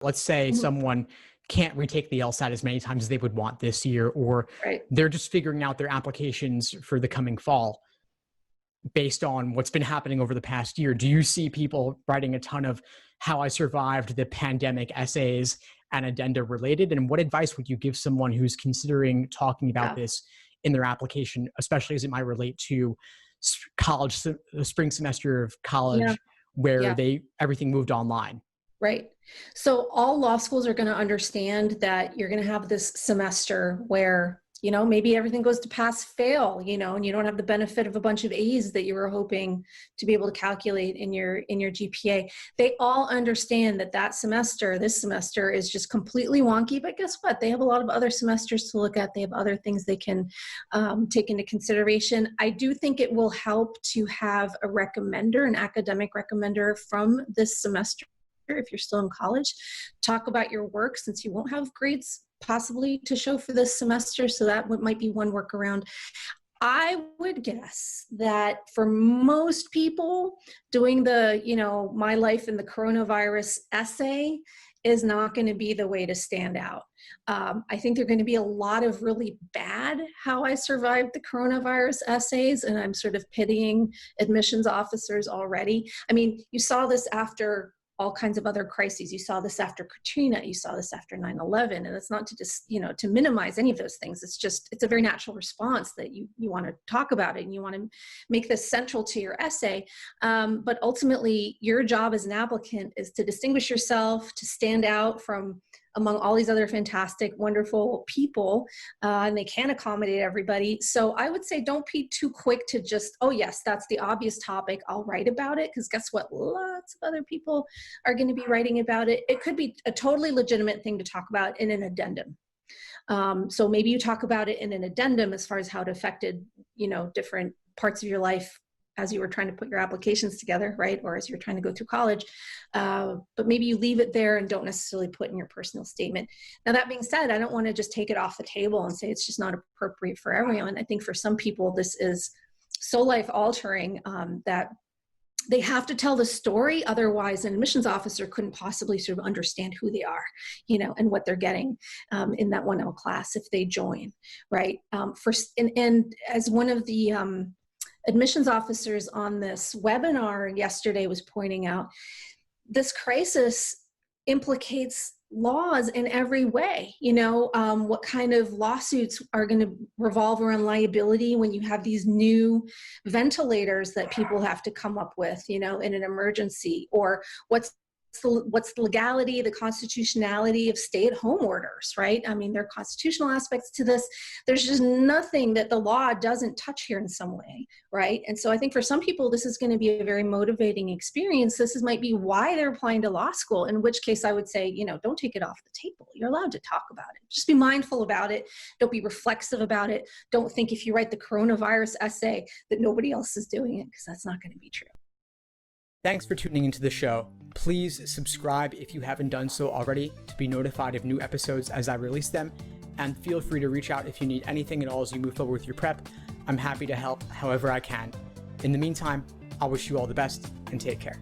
Let's say Mhm. someone can't retake the LSAT as many times as they would want this year, or Right. they're just figuring out their applications for the coming fall based on what's been happening over the past year. Do you see people writing a ton of how I survived the pandemic essays and addenda related? And what advice would you give someone who's considering talking about Yeah. this in their application, especially as it might relate to college, the spring semester of Yeah. college, where Yeah. they everything moved online? Right. So all law schools are going to understand that you're going to have this semester where, maybe everything goes to pass fail, and you don't have the benefit of a bunch of A's that you were hoping to be able to calculate in your GPA. They all understand that this semester is just completely wonky, but guess what? They have a lot of other semesters to look at. They have other things they can take into consideration. I do think it will help to have a recommender, an academic recommender from this semester if you're still in college. Talk about your work, since you won't have grades possibly to show for this semester. So that might be one workaround. I would guess that for most people, doing the, my life in the coronavirus essay is not going to be the way to stand out. I think there are going to be a lot of really bad how I survived the coronavirus essays, and I'm sort of pitying admissions officers already. I mean, you saw this after all kinds of other crises. You saw this after Katrina, you saw this after 9/11, and it's not to just, to minimize any of those things. It's a very natural response that you want to talk about it and you want to make this central to your essay. But ultimately, your job as an applicant is to distinguish yourself, to stand out from among all these other fantastic, wonderful people, and they can accommodate everybody. So I would say don't be too quick to just, oh yes, that's the obvious topic, I'll write about it, because guess what? Lots of other people are going to be writing about it. It could be a totally legitimate thing to talk about in an addendum. So maybe you talk about it in an addendum as far as how it affected, different parts of your life as you were trying to put your applications together, right? Or as you're trying to go through college. But maybe you leave it there and don't necessarily put in your personal statement. Now, that being said, I don't want to just take it off the table and say it's just not appropriate for everyone. I think for some people, this is so life altering that they have to tell the story. Otherwise, an admissions officer couldn't possibly sort of understand who they are, and what they're getting in that 1L class if they join, right? And as one of the admissions officers on this webinar yesterday was pointing out, this crisis implicates laws in every way. What kind of lawsuits are going to revolve around liability when you have these new ventilators that people have to come up with, in an emergency? Or what's the legality, the constitutionality of stay-at-home orders, right? I mean, there are constitutional aspects to this. There's just nothing that the law doesn't touch here in some way, right? And so I think for some people, this is going to be a very motivating experience. Might be why they're applying to law school, in which case I would say, don't take it off the table. You're allowed to talk about it. Just be mindful about it. Don't be reflexive about it. Don't think if you write the coronavirus essay that nobody else is doing it, because that's not going to be true. Thanks for tuning into the show. Please subscribe if you haven't done so already to be notified of new episodes as I release them. And feel free to reach out if you need anything at all as you move forward with your prep. I'm happy to help however I can. In the meantime, I'll wish you all the best and take care.